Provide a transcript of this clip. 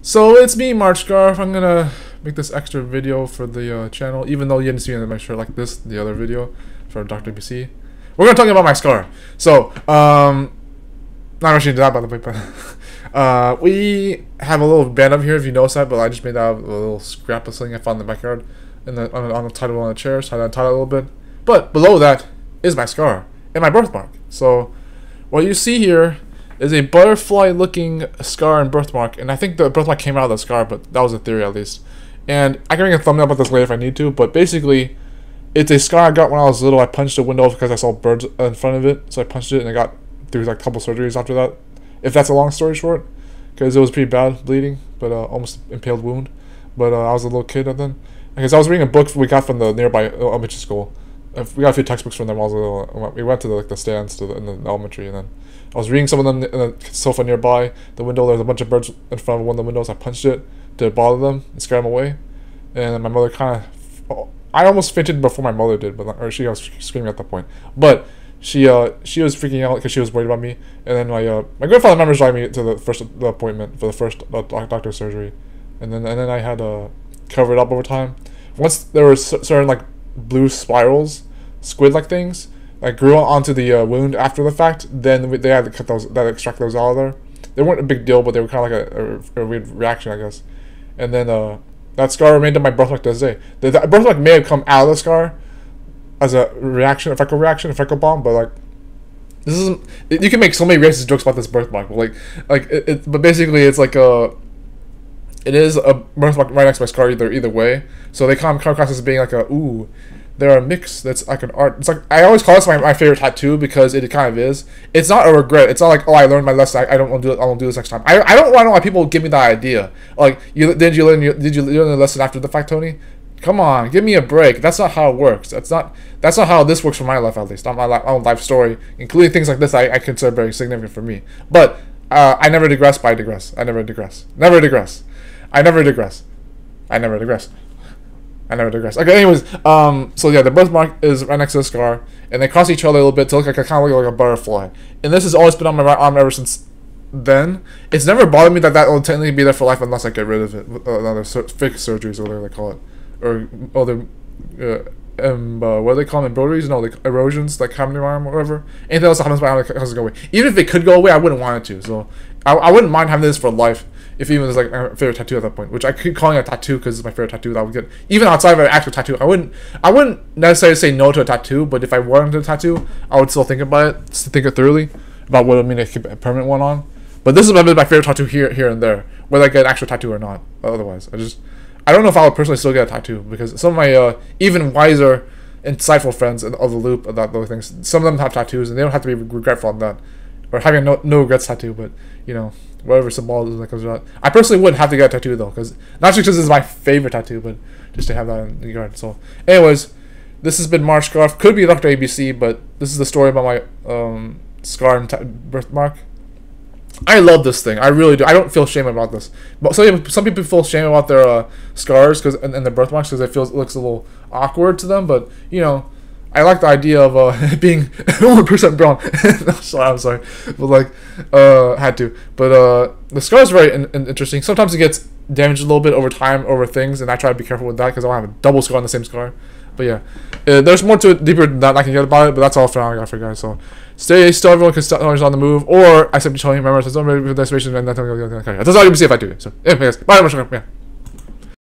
So it's me, March Scar. I'm gonna make this extra video for the channel, even though you didn't see it in my shirt like this, the other video for Dr. BC. We're gonna talk about my scar. So, not rushing into that by the way, but we have a little band up here if you notice that, but I just made that out of a little scrap of something I found in the backyard, and on the title on the chair, so I untied it a little bit. But below that is my scar and my birthmark. So, what you see here is a butterfly-looking scar and birthmark, and I think the birthmark came out of the scar, but that was a theory at least. And I can make a thumbnail about this later if I need to, but basically, it's a scar I got when I was little. I punched a window because I saw birds in front of it, so I punched it, and I got through like a couple surgeries after that. If that's a long story short, because it was pretty bad bleeding, but almost impaled wound. But I was a little kid then, because I was reading a book we got from the nearby elementary school. We got a few textbooks from them. I was a little, we went to the stands in the elementary, and then I was reading some of them in the sofa nearby the window. There was a bunch of birds in front of one of the windows. I punched it to bother them and scare them away, and my mother kind of, I almost fainted before my mother did, or she was screaming at that point. But she was freaking out because she was worried about me. And then my grandfather members driving me to the appointment for the first doctor surgery, and then I had to cover it up over time. Once there were certain like blue spirals, squid-like things, that grew onto the wound after the fact, then they had to cut those, extract those out of there. They weren't a big deal, but they were kind of like a weird reaction, I guess. And then that scar remained on my birthmark to this day. The birthmark may have come out of the scar as a reaction, a freckle bomb, but like, this isn't. You can make so many racist jokes about this birthmark, but but basically it's like it is a birthmark right next to my scar either way. So they come across as being like ooh, they're a mix that's like an art. It's like, I always call this my favorite tattoo because it kind of is. It's not a regret. It's not like, oh, I learned my lesson, I don't want to do it, I won't do this next time. I don't know why people give me that idea. Like, did you learn the lesson after the fact, Tony? Come on, give me a break. That's not how it works. That's not how this works for my life, at least. Not my own life story, including things like this I consider very significant for me. But I never digress, but I digress. I never digress. Never digress. I never digress. I never digress. I never digress. Okay, anyways, so yeah, the birthmark is right next to the scar, and they cross each other a little bit to look like kind of look like a butterfly. And this has always been on my right arm ever since then. It's never bothered me that will technically be there for life unless I get rid of it with another fixed surgeries or whatever they call it, or other what do they call them, embroideries? No, like erosions, like happening to my arm or whatever. Anything else that happens to my arm has to go away. Even if it could go away, I wouldn't want it to. So I wouldn't mind having this for life. If even was like my favorite tattoo at that point, which I keep calling it a tattoo because it's my favorite tattoo that I would get. Even outside of an actual tattoo, I wouldn't necessarily say no to a tattoo, but if I wanted a tattoo, I would still think about it, think it thoroughly about what it would mean to keep a permanent one on. But this is my favorite tattoo here and there, whether I get an actual tattoo or not. Otherwise, I don't know if I would personally still get a tattoo, because some of my even wiser, insightful friends of the loop about those things, some of them have tattoos and they don't have to be regretful on that, or having a no regrets tattoo, but you know, whatever symbolism that comes out. I personally wouldn't have to get a tattoo though, because not just because this is my favorite tattoo, but just to have that in the yard. So, anyways, this has been March Scar. Could be Dr. ABC, but this is the story about my scar and birthmark. I love this thing. I really do. I don't feel shame about this. But some people feel shame about their scars and their birthmarks because it looks a little awkward to them. But you know, I like the idea of being 1% brown. I'm sorry, but like had to. But the scar is very interesting. Sometimes it gets damaged a little bit over time, over things, and I try to be careful with that because I don't have a double scar on the same scar. But yeah, there's more to it, deeper than that I can get about it. But that's all for now I got for you guys. So stay still, everyone, because always on the move. Or I simply tell you, remember, it's not really destination, and that's all you can see if I do it. So, anyways, bye, yeah.